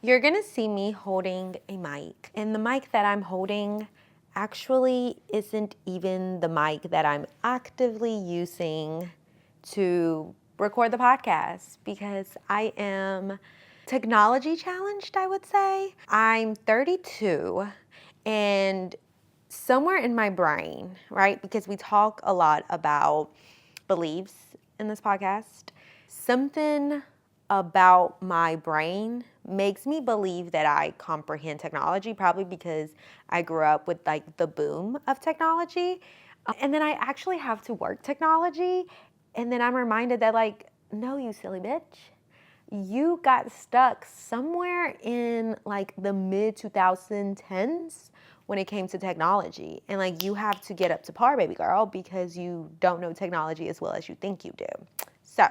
You're gonna see me holding a mic, and the mic that I'm holding actually isn't even the mic that I'm actively using to record the podcast because I am technology challenged, I would say. I'm 32 and somewhere in my brain, right? Because we talk a lot about beliefs in this podcast, something about my brain makes me believe that I comprehend technology, probably because I grew up with like the boom of technology. And then I actually have to work technology. And then I'm reminded that, like, no, you silly bitch. You got stuck somewhere in like the mid 2010s when it came to technology. And like, you have to get up to par, baby girl, because you don't know technology as well as you think you do. So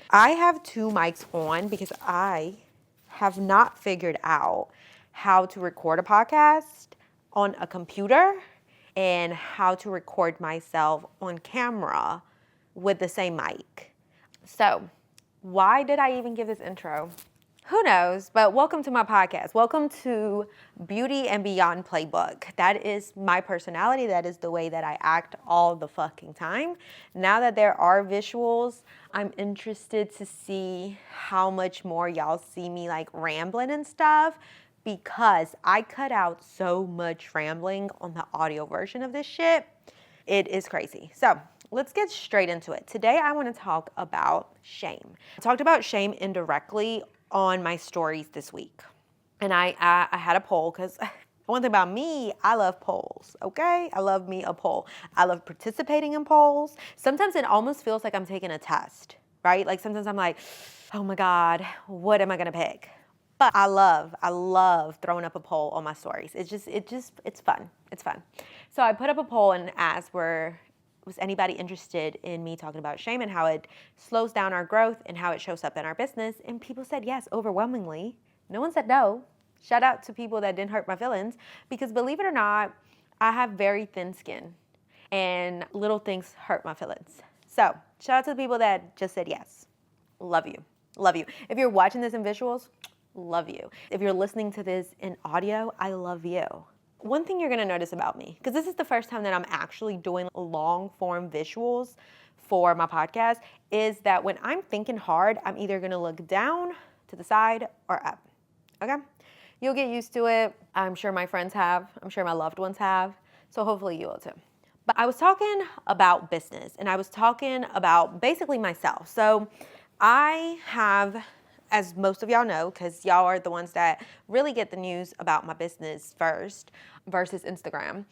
I have two mics on because I have not figured out how to record a podcast on a computer and how to record myself on camera with the same mic. So why did I even give this intro? Who knows? But welcome to my podcast. Welcome to Beauty and Beyond Playbook. That is my personality. That is the way that I act all the fucking time. Now that there are visuals, I'm interested to see how much more y'all see me like rambling and stuff, because I cut out so much rambling on the audio version of this shit. It is crazy. So let's get straight into it. Today, I want to talk about shame. I talked about shame indirectly on my stories this week. And I had a poll because one thing about me, I love polls, okay? I love me a poll. I love participating in polls. Sometimes it almost feels like I'm taking a test, right? Like sometimes I'm like, oh my God, what am I gonna pick? But I love throwing up a poll on my stories. It's fun. It's fun. So I put up a poll and asked, was anybody interested in me talking about shame and how it slows down our growth and how it shows up in our business? And people said yes, overwhelmingly. No one said no. Shout out to people that didn't hurt my feelings, because believe it or not, I have very thin skin and little things hurt my feelings. So shout out to the people that just said yes. Love you. Love you. If you're watching this in visuals, love you. If you're listening to this in audio, I love you. One thing you're gonna notice about me, because this is the first time that I'm actually doing long form visuals for my podcast, is that when I'm thinking hard, I'm either gonna look down, to the side, or up, okay? You'll get used to it. I'm sure my friends have. I'm sure my loved ones have. So hopefully you will too. But I was talking about business, and I was talking about basically myself. So I have, as most of y'all know, because y'all are the ones that really get the news about my business first versus Instagram,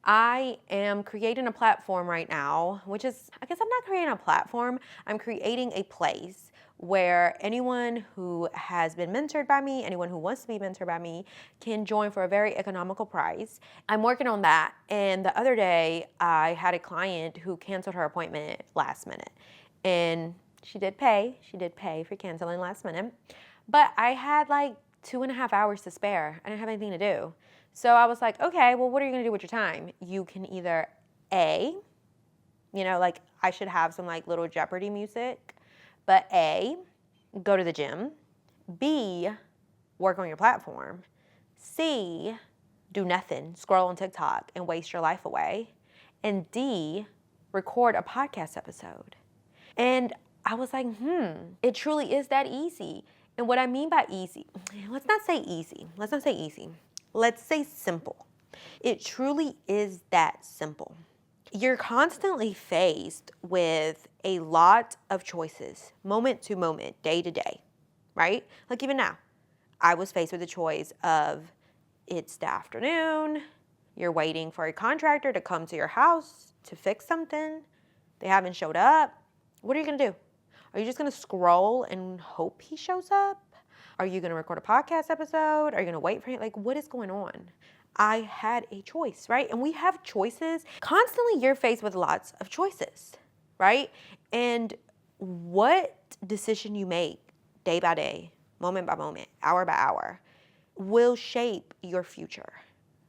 I am creating a platform right now, which is, I guess I'm not creating a platform, I'm creating a place where anyone who has been mentored by me, anyone who wants to be mentored by me, can join for a very economical price. I'm working on that. And the other day, I had a client who canceled her appointment last minute. And she did pay for canceling last minute. But I had like 2.5 hours to spare. I didn't have anything to do. So I was like, okay, well, what are you gonna do with your time? You can either like I should have some like little Jeopardy music, but A, go to the gym, B, work on your platform, C, do nothing, scroll on TikTok and waste your life away, and D, record a podcast episode. And I was like, it truly is that easy. And what I mean by easy, let's not say easy. Let's say simple. It truly is that simple. You're constantly faced with a lot of choices, moment to moment, day to day, right? Like even now, I was faced with the choice of, it's the afternoon, you're waiting for a contractor to come to your house to fix something, they haven't showed up. What are you gonna do? Are you just gonna scroll and hope he shows up? Are you gonna record a podcast episode? Are you gonna wait for him? Like, what is going on? I had a choice, right? And we have choices. Constantly, you're faced with lots of choices, right? And what decision you make day by day, moment by moment, hour by hour, will shape your future.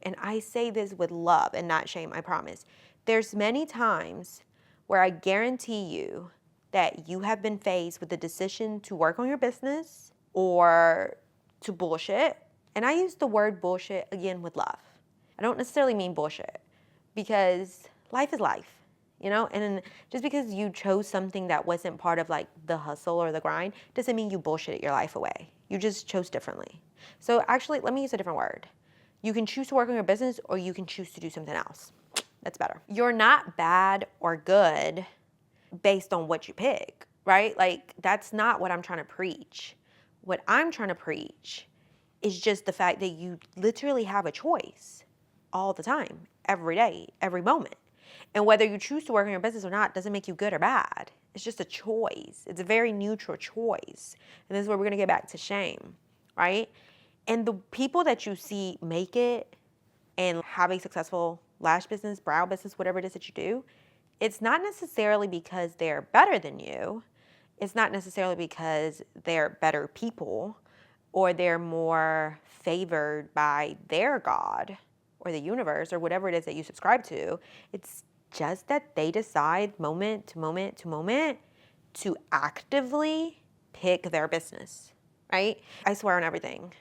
And I say this with love and not shame, I promise. There's many times where I guarantee you that you have been faced with the decision to work on your business or to bullshit. And I use the word bullshit again with love. I don't necessarily mean bullshit, because life is life, you know? And just because you chose something that wasn't part of like the hustle or the grind doesn't mean you bullshit your life away. You just chose differently. So actually, let me use a different word. You can choose to work on your business, or you can choose to do something else. That's better. You're not bad or good based on what you pick, right? Like, that's not what I'm trying to preach. What I'm trying to preach is just the fact that you literally have a choice all the time, every day, every moment. And whether you choose to work on your business or not doesn't make you good or bad. It's just a choice. It's a very neutral choice. And this is where we're going to get back to shame, right? And the people that you see make it and have a successful lash business, brow business, whatever it is that you do, it's not necessarily because they're better than you. It's not necessarily because they're better people or they're more favored by their God or the universe or whatever it is that you subscribe to. It's just that they decide moment to moment to moment to actively pick their business, right? I swear on everything.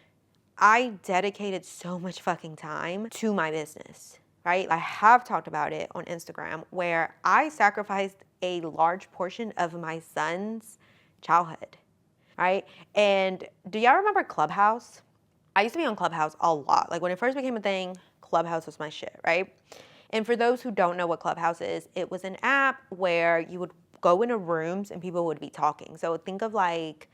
I dedicated so much fucking time to my business, right? I have talked about it on Instagram where I sacrificed a large portion of my son's childhood, right? And do y'all remember Clubhouse? I used to be on Clubhouse a lot. Like when it first became a thing, Clubhouse was my shit, right? And for those who don't know what Clubhouse is, it was an app where you would go into rooms and people would be talking. So think of like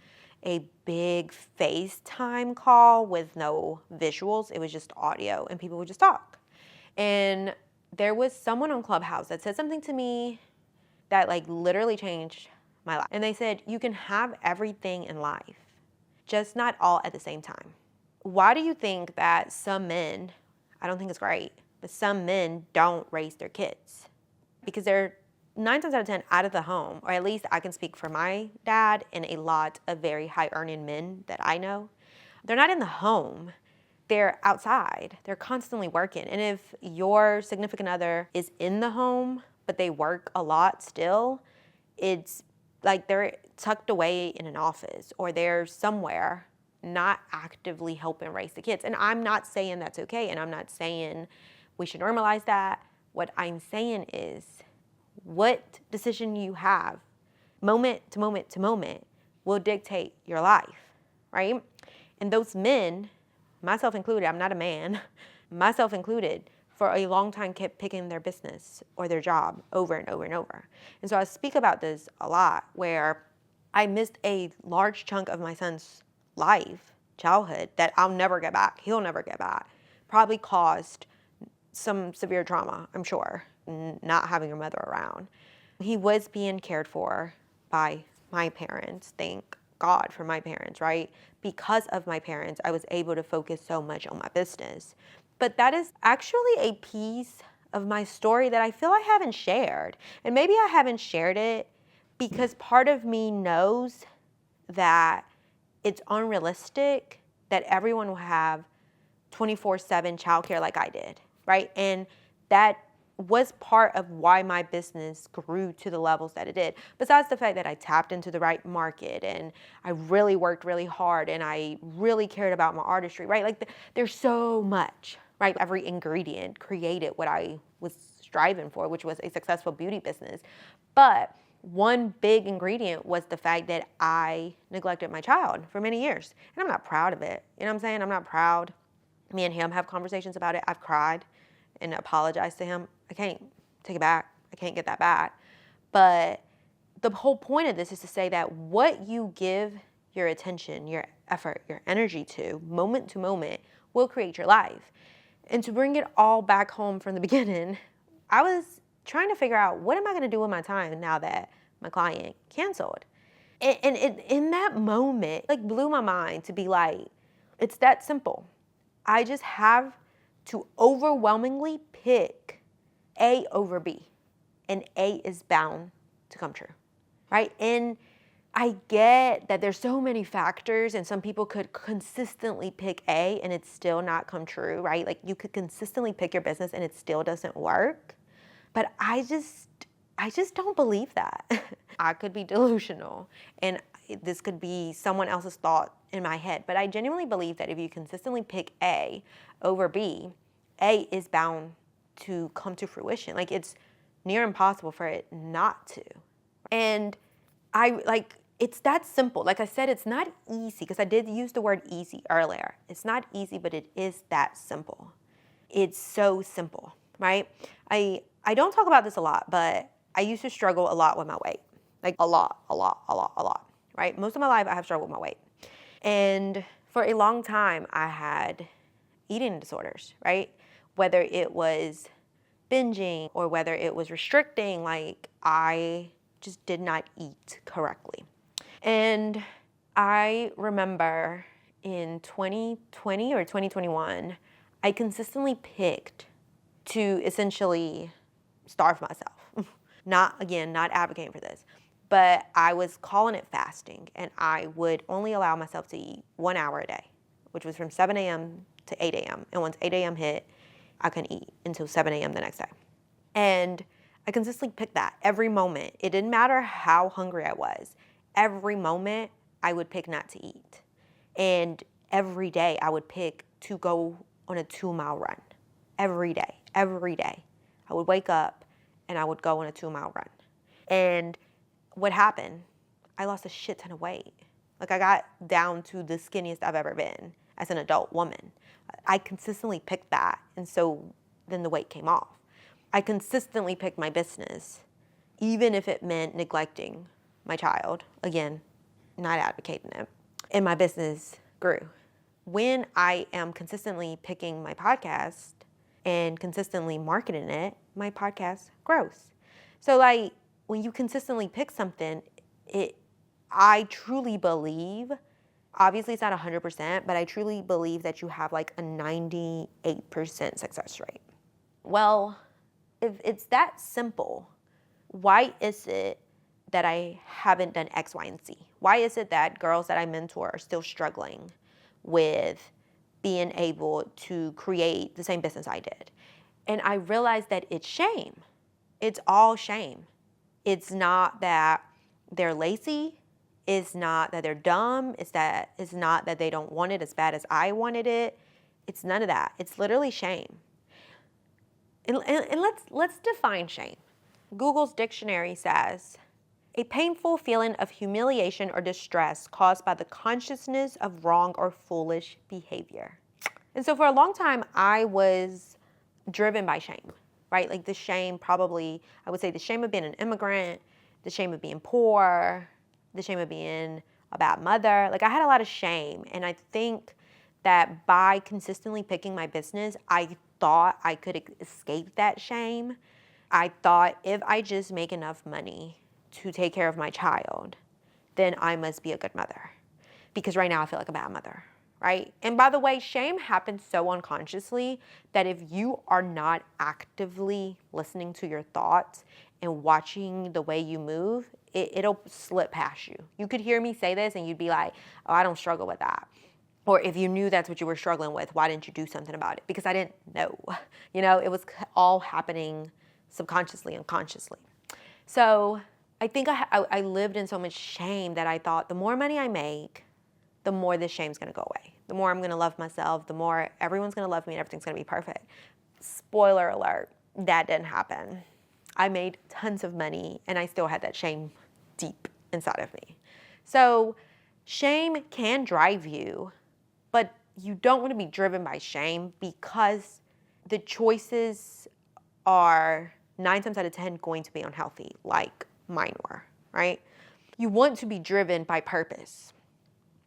a big FaceTime call with no visuals. It was just audio and people would just talk. And there was someone on Clubhouse that said something to me that like literally changed my life. And they said, you can have everything in life, just not all at the same time. Why do you think that some men, I don't think it's great, but some men don't raise their kids? Because they're 9 times out of 10 out of the home, or at least I can speak for my dad and a lot of very high earning men that I know. They're not in the home. They're outside. They're constantly working. And if your significant other is in the home, but they work a lot still, it's like they're tucked away in an office or they're somewhere not actively helping raise the kids. And I'm not saying that's okay. And I'm not saying we should normalize that. What I'm saying is what decision you have moment to moment to moment will dictate your life, right? And those men, myself included, I'm not a man, myself included, for a long time kept picking their business or their job over and over and over. And so I speak about this a lot where I missed a large chunk of my son's life, childhood, that I'll never get back. He'll never get back. Probably caused some severe trauma, I'm sure, not having your mother around. He was being cared for by my parents. Thank God for my parents, right? Because of my parents, I was able to focus so much on my business. But that is actually a piece of my story that I feel I haven't shared. And maybe I haven't shared it because part of me knows that it's unrealistic that everyone will have 24/7 childcare like I did, right? And that was part of why my business grew to the levels that it did. Besides the fact that I tapped into the right market and I really worked really hard and I really cared about my artistry, right? Like there's so much, right? Every ingredient created what I was striving for, which was a successful beauty business. But one big ingredient was the fact that I neglected my child for many years. And I'm not proud of it. You know what I'm saying? I'm not proud. Me and him have conversations about it. I've cried and apologized to him. I can't take it back. I can't get that back. But the whole point of this is to say that what you give your attention, your effort, your energy to moment will create your life. And to bring it all back home from the beginning, I was trying to figure out what am I going to do with my time now that my client canceled. And in that moment, like blew my mind to be like, it's that simple. I just have to overwhelmingly pick A over B. And A is bound to come true, right? And I get that there's so many factors and some people could consistently pick A and it's still not come true, right? Like you could consistently pick your business and it still doesn't work. But I just don't believe that. I could be delusional. And this could be someone else's thought in my head, but I genuinely believe that if you consistently pick A over B, A is bound to come to fruition. Like, it's near impossible for it not to. And it's that simple. Like I said, it's not easy, because I did use the word easy earlier. It's not easy, but it is that simple. It's so simple, right? I don't talk about this a lot, but I used to struggle a lot with my weight. Like a lot, right? Most of my life I have struggled with my weight. And for a long time I had eating disorders, right? Whether it was binging or whether it was restricting, like I just did not eat correctly. And I remember in 2020 or 2021, I consistently picked to essentially starve myself. Not advocating for this, but I was calling it fasting, and I would only allow myself to eat 1 hour a day, which was from 7 a.m. to 8 a.m. And once 8 a.m. hit, I couldn't eat until 7 a.m. the next day. And I consistently picked that every moment. It didn't matter how hungry I was. Every moment I would pick not to eat. And every day I would pick to go on a 2-mile run. Every day. I would wake up and I would go on a 2-mile run. And what happened? I lost a shit ton of weight. Like, I got down to the skinniest I've ever been as an adult woman. I consistently picked that, and so then the weight came off. I consistently picked my business, even if it meant neglecting my child. Again, not advocating it. And my business grew. When I am consistently picking my podcast and consistently marketing it, my podcast grows. So like, when you consistently pick something, I truly believe, obviously it's not 100%, but I truly believe that you have like a 98% success rate. Well, if it's that simple, why is it that I haven't done X, Y, and Z? Why is it that girls that I mentor are still struggling with being able to create the same business I did? And I realized that it's shame. It's all shame. It's not that they're lazy. It's not that they're dumb. It's not that they don't want it as bad as I wanted it. It's none of that. It's literally shame. And let's define shame. Google's dictionary says, a painful feeling of humiliation or distress caused by the consciousness of wrong or foolish behavior. And so for a long time, I was driven by shame, right? Like the shame, probably, I would say the shame of being an immigrant, the shame of being poor, the shame of being a bad mother. Like, I had a lot of shame. And I think that by consistently picking my business, I thought I could escape that shame. I thought if I just make enough money to take care of my child, then I must be a good mother. Because right now I feel like a bad mother, right? And by the way, shame happens so unconsciously that if you are not actively listening to your thoughts and watching the way you move, it'll slip past you. You could hear me say this and you'd be like, oh, I don't struggle with that. Or if you knew that's what you were struggling with, why didn't you do something about it? Because I didn't know. You know, it was all happening subconsciously, unconsciously. So I think I lived in so much shame that I thought the more money I make, the more this shame's gonna go away. The more I'm gonna love myself, the more everyone's gonna love me and everything's gonna be perfect. Spoiler alert, that didn't happen. I made tons of money and I still had that shame deep inside of me. So shame can drive you, but you don't want to be driven by shame, because the choices are 9 times out of 10 going to be unhealthy, like mine were, right? You want to be driven by purpose.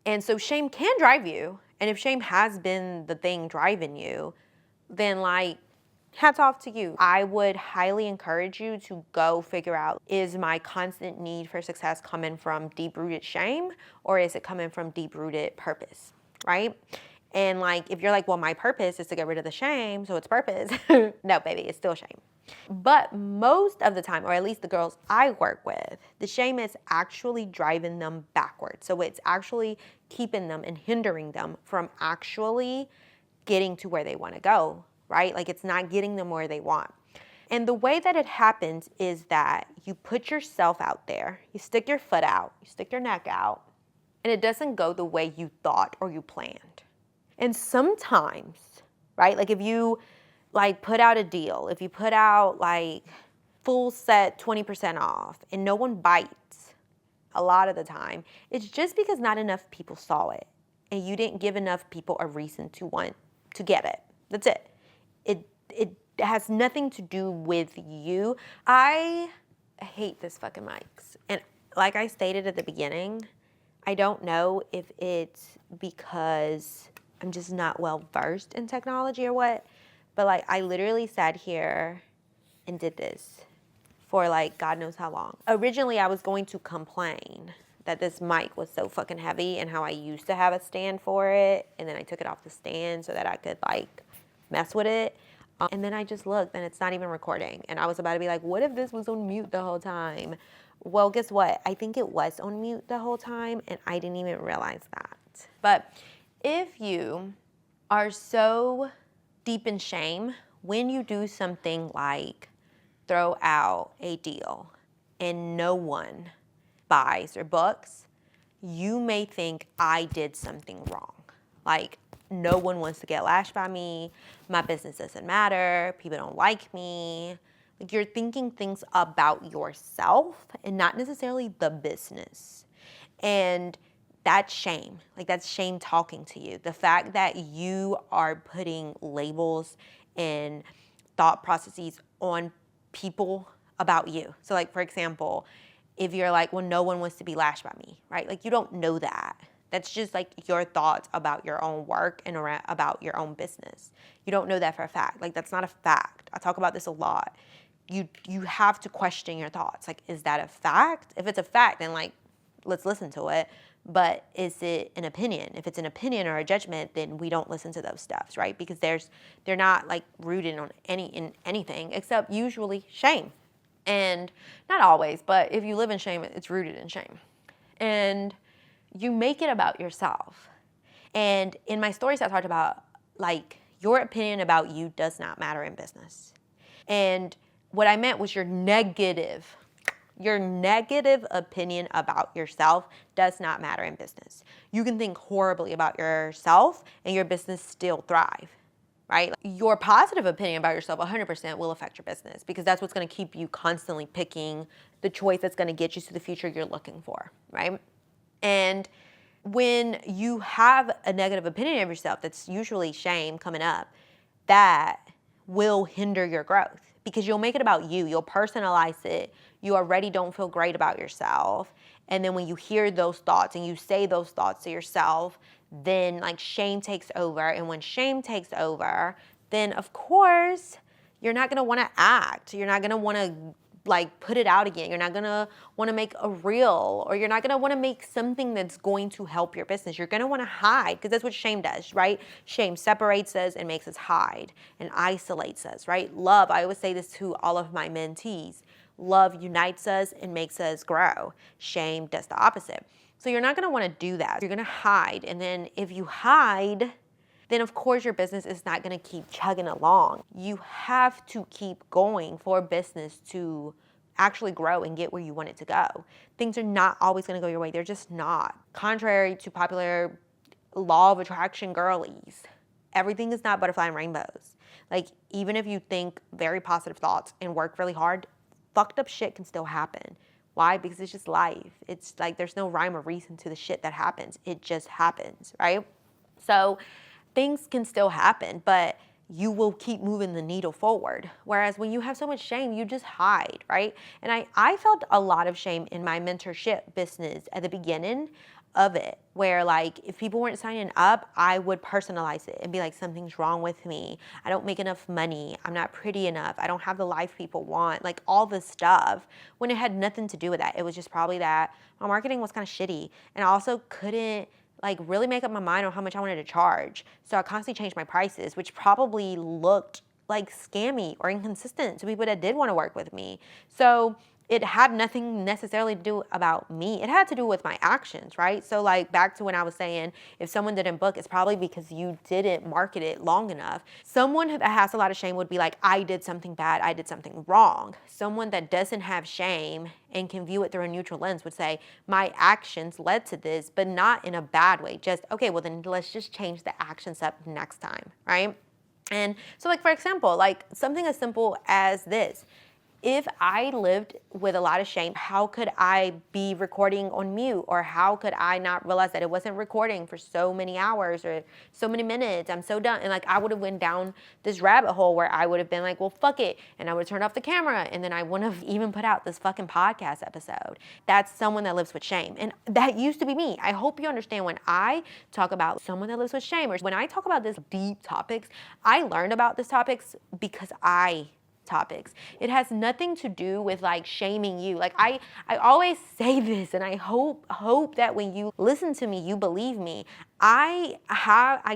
And so shame can drive you. And if shame has been the thing driving you, then like, hats off to you. I would highly encourage you to go figure out, is my constant need for success coming from deep-rooted shame, or is it coming from deep-rooted purpose, right? And like, if you're like, well, my purpose is to get rid of the shame, so it's purpose. No, baby, it's still shame. But most of the time, or at least the girls I work with, the shame is actually driving them backwards. So it's actually keeping them and hindering them from actually getting to where they want to go, right? Like, it's not getting them where they want. And the way that it happens is that you put yourself out there, you stick your foot out, you stick your neck out, and it doesn't go the way you thought or you planned. And sometimes, right, like if you like put out a deal, if you put out like full set 20% off and no one bites, a lot of the time, it's just because not enough people saw it and you didn't give enough people a reason to want to get it. That's it. It has nothing to do with you. I hate this fucking mics. And like I stated at the beginning, I don't know if it's because I'm just not well versed in technology or what, but like I literally sat here and did this for like God knows how long. Originally, I was going to complain that this mic was so fucking heavy and how I used to have a stand for it, and then I took it off the stand so that I could like mess with it. And then I just looked and it's not even recording. And I was about to be like, what if this was on mute the whole time? Well, guess what? I think it was on mute the whole time and I didn't even realize that. But if you are so deep in shame when you do something like throw out a deal and no one buys or books, you may think I did something wrong. Like, no one wants to get lashed by me. My business doesn't matter. People don't like me. Like, you're thinking things about yourself and not necessarily the business. And that's shame. Like, that's shame talking to you. The fact that you are putting labels and thought processes on people about you. So like, for example, if you're like, well, no one wants to be lashed by me, right? Like, you don't know that. That's just like your thoughts about your own work and about your own business. You don't know that for a fact. Like, that's not a fact. I talk about this a lot. You have to question your thoughts. Like, is that a fact? If it's a fact, then like, let's listen to it. But is it an opinion? If it's an opinion or a judgment, then we don't listen to those stuffs, right? Because they're not like rooted on in anything except usually shame. And not always, but if you live in shame, it's rooted in shame. And you make it about yourself. And in my stories, I talked about like your opinion about you does not matter in business. And what I meant was your negative opinion about yourself does not matter in business. You can think horribly about yourself and your business still thrive, right? Your positive opinion about yourself 100% will affect your business because that's what's going to keep you constantly picking the choice that's going to get you to the future you're looking for, right? And when you have a negative opinion of yourself, that's usually shame coming up, that will hinder your growth because you'll make it about you. You'll personalize it. You already don't feel great about yourself. And then when you hear those thoughts and you say those thoughts to yourself, then like shame takes over. And when shame takes over, then of course, you're not going to want to act. You're not going to want to like put it out again. You're not going to want to make a reel, or you're not going to want to make something that's going to help your business. You're going to want to hide because that's what shame does, right? Shame separates us and makes us hide and isolates us, right? Love, I always say this to all of my mentees. Love unites us and makes us grow. Shame does the opposite. So you're not going to want to do that. You're going to hide. And then if you hide, then of course your business is not going to keep chugging along. You have to keep going for business to actually grow and get where you want it to go. Things are not always going to go your way. They're just not. Contrary to popular law of attraction girlies, everything is not butterfly and rainbows. Like, even if you think very positive thoughts and work really hard, fucked up shit can still happen. Why? Because it's just life. It's like there's no rhyme or reason to the shit that happens. It just happens, right? So things can still happen, but you will keep moving the needle forward. Whereas when you have so much shame, you just hide, right? And I felt a lot of shame in my mentorship business at the beginning of it, where like if people weren't signing up, I would personalize it and be like, something's wrong with me. I don't make enough money. I'm not pretty enough. I don't have the life people want, like all this stuff, when it had nothing to do with that. It was just probably that my marketing was kind of shitty. And I also couldn't like really make up my mind on how much I wanted to charge. So I constantly changed my prices, which probably looked like scammy or inconsistent to people that did want to work with me. So it had nothing necessarily to do about me. It had to do with my actions, right? So like back to when I was saying, if someone didn't book, it's probably because you didn't market it long enough. Someone that has a lot of shame would be like, I did something bad, I did something wrong. Someone that doesn't have shame and can view it through a neutral lens would say, my actions led to this, but not in a bad way. Just, okay, well then let's just change the actions up next time, right? And so like, for example, like something as simple as this. If I lived with a lot of shame, how could I be recording on mute? Or how could I not realize that it wasn't recording for so many hours or so many minutes? I'm so done. And like, I would have went down this rabbit hole where I would have been like, well, fuck it. And I would have turned off the camera. And then I wouldn't have even put out this fucking podcast episode. That's someone that lives with shame. And that used to be me. I hope you understand when I talk about someone that lives with shame, or when I talk about this deep topics, I learned about these topics because topics. It has nothing to do with like shaming you. Like I always say this, and I hope that when you listen to me, you believe me. I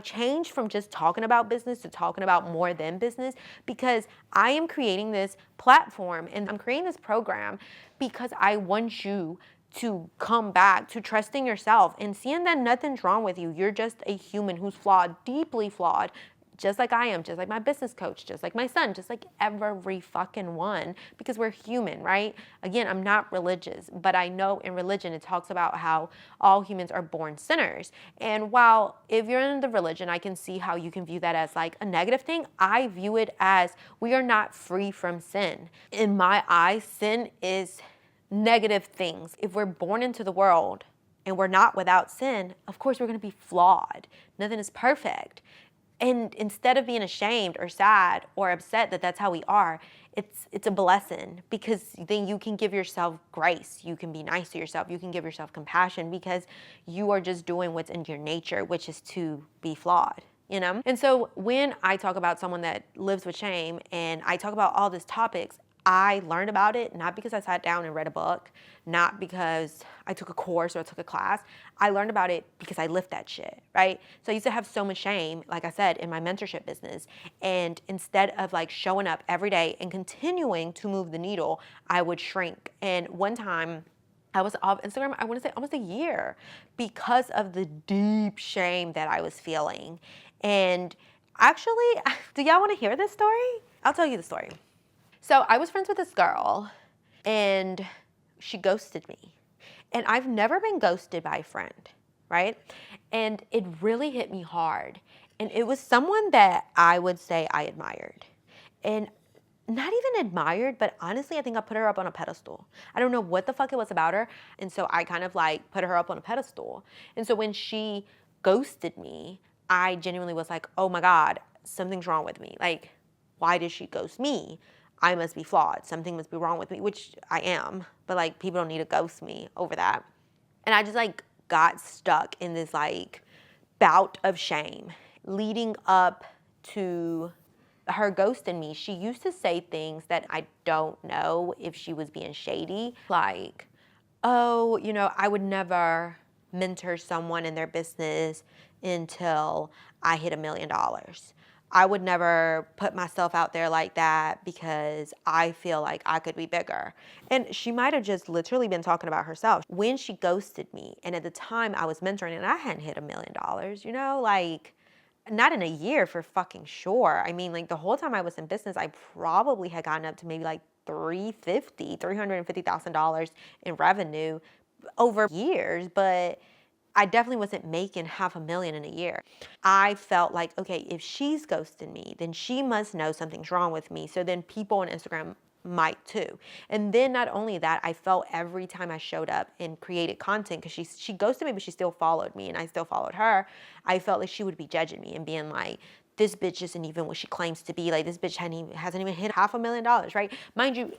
changed from just talking about business to talking about more than business, because I am creating this platform and I'm creating this program because I want you to come back to trusting yourself and seeing that nothing's wrong with you. You're just a human who's flawed, deeply flawed, just like I am, just like my business coach, just like my son, just like every fucking one, because we're human, right? Again, I'm not religious, but I know in religion it talks about how all humans are born sinners. And while if you're in the religion, I can see how you can view that as like a negative thing, I view it as we are not free from sin. In my eyes, sin is negative things. If we're born into the world and we're not without sin, of course we're going to be flawed. Nothing is perfect. And instead of being ashamed or sad or upset that that's how we are, it's a blessing, because then you can give yourself grace. You can be nice to yourself. You can give yourself compassion, because you are just doing what's in your nature, which is to be flawed, you know? And so when I talk about someone that lives with shame and I talk about all these topics, I learned about it not because I sat down and read a book, not because I took a course or I took a class. I learned about it because I lived that shit, right? So I used to have so much shame, like I said, in my mentorship business. And instead of like showing up every day and continuing to move the needle, I would shrink. And one time I was off Instagram, I want to say almost a year, because of the deep shame that I was feeling. And actually, do y'all want to hear this story? I'll tell you the story. So I was friends with this girl and she ghosted me. And I've never been ghosted by a friend, right? And it really hit me hard. And it was someone that I would say I admired. And not even admired, but honestly, I think I put her up on a pedestal. I don't know what the fuck it was about her. And so I kind of like put her up on a pedestal. And so when she ghosted me, I genuinely was like, oh my God, something's wrong with me. Like, why did she ghost me? I must be flawed. Something must be wrong with me, which I am. But like, people don't need to ghost me over that. And I just like got stuck in this like bout of shame leading up to her ghosting me. She used to say things that I don't know if she was being shady. Like, oh, you know, I would never mentor someone in their business until I hit $1 million. I would never put myself out there like that because I feel like I could be bigger. And she might have just literally been talking about herself. When she ghosted me, and at the time I was mentoring and I hadn't hit $1 million, you know, like not in a year for fucking sure. I mean, like the whole time I was in business, I probably had gotten up to maybe like $350,000 in revenue over years, but I definitely wasn't making $500,000 in a year. I felt like, okay, if she's ghosting me, then she must know something's wrong with me. So then people on Instagram might too. And then not only that, I felt every time I showed up and created content, because she ghosted me, but she still followed me and I still followed her. I felt like she would be judging me and being like, this bitch isn't even what she claims to be. Like this bitch hasn't even hit $500,000, right? Mind you,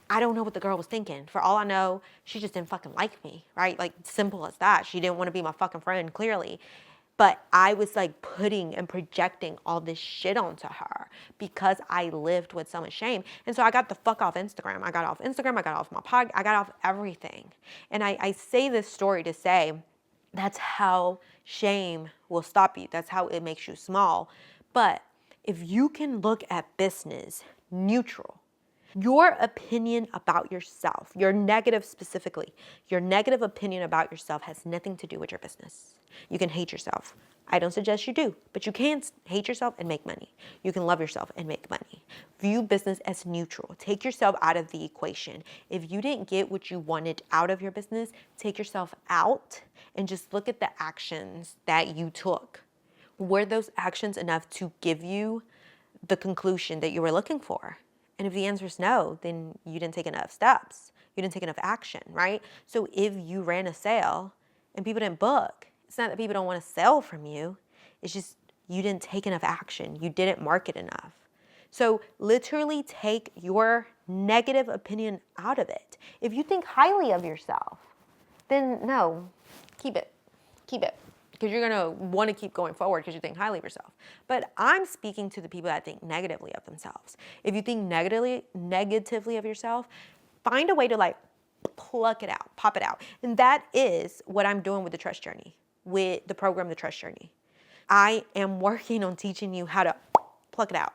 I don't know what the girl was thinking. For all I know, she just didn't fucking like me, right? Like simple as that. She didn't want to be my fucking friend, clearly. But I was like putting and projecting all this shit onto her because I lived with so much shame. And so I got the fuck off Instagram. I got off Instagram. I got off my pod. I got off everything. And I say this story to say that's how shame will stop you. That's how it makes you small. But if you can look at business neutral, Your opinion about yourself, your negative specifically, your negative opinion about yourself has nothing to do with your business. You can hate yourself. I don't suggest you do, but you can hate yourself and make money. You can love yourself and make money. View business as neutral. Take yourself out of the equation. If you didn't get what you wanted out of your business, take yourself out and just look at the actions that you took. Were those actions enough to give you the conclusion that you were looking for? And if the answer is no, then you didn't take enough steps. You didn't take enough action, right? So if you ran a sale and people didn't book, it's not that people don't want to sell from you. It's just you didn't take enough action. You didn't market enough. So literally take your negative opinion out of it. If you think highly of yourself, then no, keep it. Keep it. Because you're going to want to keep going forward because you think highly of yourself. But I'm speaking to the people that think negatively of themselves. If you think negatively of yourself, find a way to like pluck it out, pop it out. And that is what I'm doing with the Trust Journey, with the program, the Trust Journey. I am working on teaching you how to pluck it out,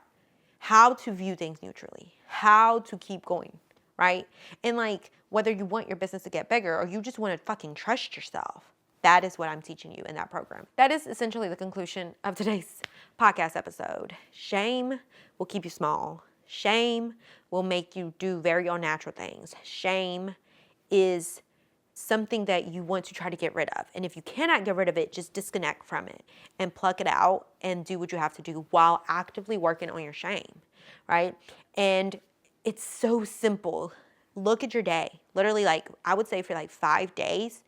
how to view things neutrally, how to keep going, right? And like whether you want your business to get bigger or you just want to fucking trust yourself. That is what I'm teaching you in that program. That is essentially the conclusion of today's podcast episode. Shame will keep you small. Shame will make you do very unnatural things. Shame is something that you want to try to get rid of. And if you cannot get rid of it, just disconnect from it and pluck it out and do what you have to do while actively working on your shame, right? And it's so simple. Look at your day. Literally, like I would say for like 5 days,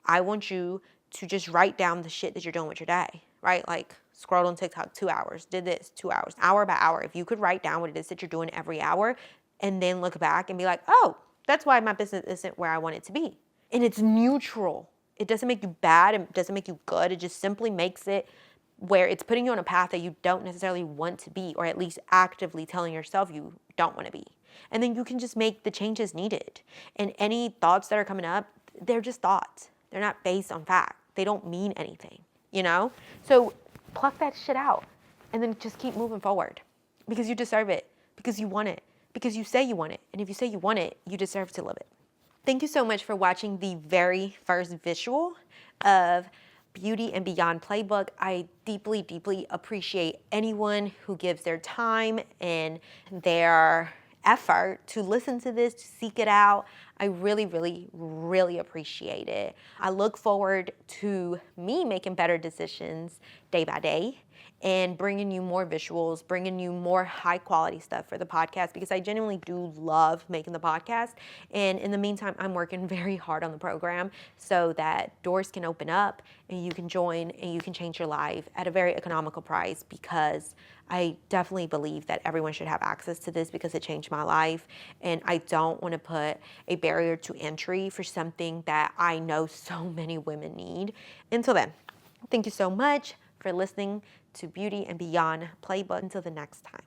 I want you to just write down the shit that you're doing with your day, right? Like scrolled on TikTok 2 hours, did this 2 hours, hour by hour. If you could write down what it is that you're doing every hour and then look back and be like, oh, that's why my business isn't where I want it to be. And it's neutral. It doesn't make you bad. It doesn't make you good. It just simply makes it where it's putting you on a path that you don't necessarily want to be, or at least actively telling yourself you don't want to be. And then you can just make the changes needed. And any thoughts that are coming up, they're just thoughts. They're not based on fact. They don't mean anything, you know? So pluck that shit out and then just keep moving forward because you deserve it, because you want it, because you say you want it. And if you say you want it, you deserve to live it. Thank you so much for watching the very first visual of Beauty and Beyond Playbook. I deeply, deeply appreciate anyone who gives their time and their effort to listen to this, to seek it out. I really, really, really appreciate it. I look forward to me making better decisions day by day and bringing you more visuals, bringing you more high quality stuff for the podcast because I genuinely do love making the podcast. And in the meantime, I'm working very hard on the program so that doors can open up and you can join and you can change your life at a very economical price because I definitely believe that everyone should have access to this because it changed my life. And I don't want to put a barrier to entry for something that I know so many women need. Until then, thank you so much for listening to Beauty and Beyond Playbook. Until the next time.